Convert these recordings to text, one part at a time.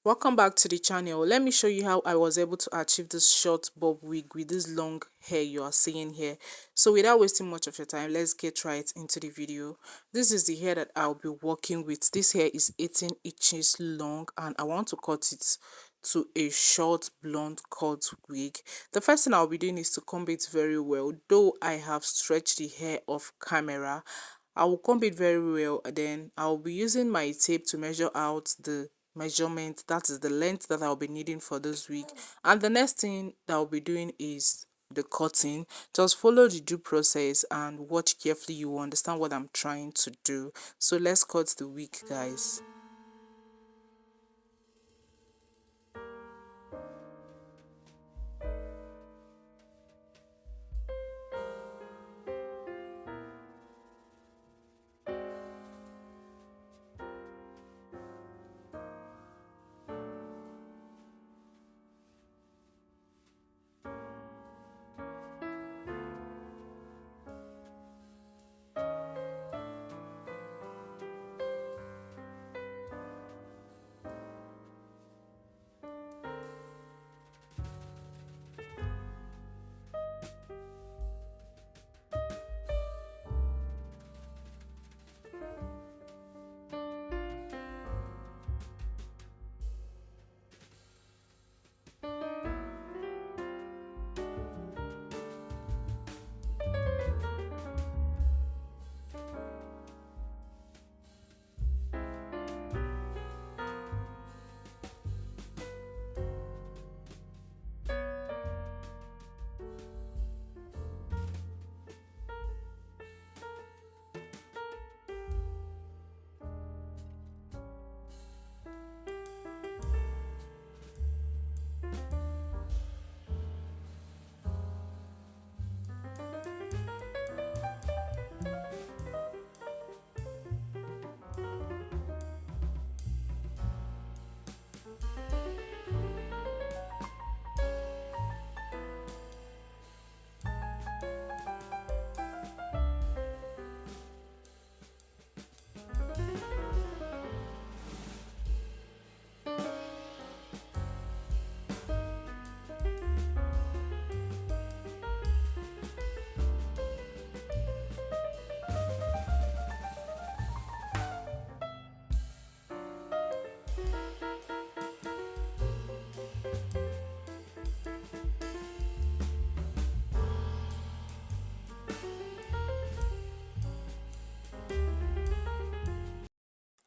Welcome back to the channel. Let me show you how I was able to achieve this short bob wig with this long hair you are seeing here. So without wasting much of your time, let's get right into the video. This is the hair that I'll be working with. This hair is 18 inches long and I want to cut it to a short blonde cut wig. The first thing I'll be doing is to comb it very well. Though I have stretched the hair off camera, I will comb it very well. Then I'll be using my tape to measure out the measurement, that is the length that I'll be needing for this wig. And the next thing that I'll be doing is the cutting. Just follow the due process and watch carefully. You will understand what I'm trying to do. So let's cut the wig, guys.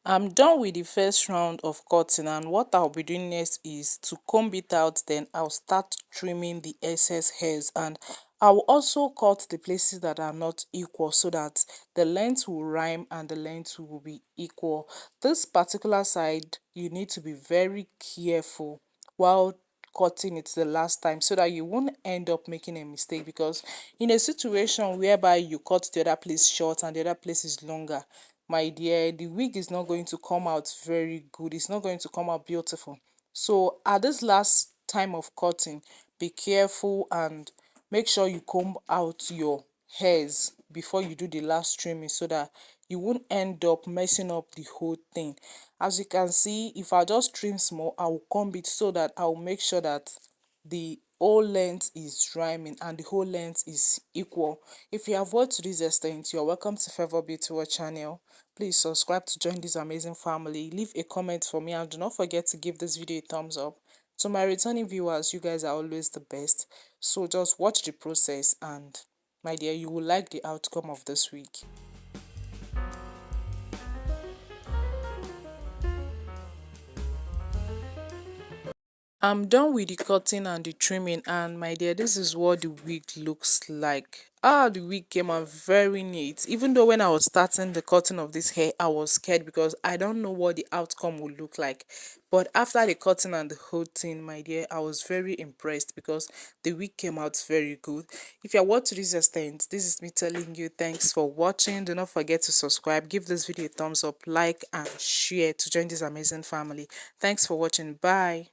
I'm done with the first round of cutting, and what I'll be doing next is to comb it out. Then I'll start trimming the excess hairs, and I'll also cut the places that are not equal so that the length will rhyme and the length will be equal. This particular side, you need to be very careful while cutting it the last time so that you won't end up making a mistake, because in a situation whereby you cut the other place short and the other place is longer, my dear, the wig is not going to come out very good. It's not going to come out beautiful. So at this last time of cutting, be careful and make sure you comb out your hairs before you do the last trimming so that you won't end up messing up the whole thing. As you can see, if I just trim small, I will comb it so that I will make sure that the whole length is rhyming and the whole length is equal. If you have watched to this extent, you're welcome to Favor Beauty World channel. Please subscribe to join this amazing family. Leave a comment for me and do not forget to give this video a thumbs up. To my returning viewers, you guys are always the best. So just watch the process and my dear, you will like the outcome of this week. I'm done with the cutting and the trimming, and my dear, this is what the wig looks like. The wig came out very neat. Even though when I was starting the cutting of this hair, I was scared because I don't know what the outcome would look like. But after the cutting and the whole thing, my dear, I was very impressed because the wig came out very good. If you're watching to this extent, this is me telling you thanks for watching. Do not forget to subscribe, give this video a thumbs up, like and share to join this amazing family. Thanks for watching. Bye.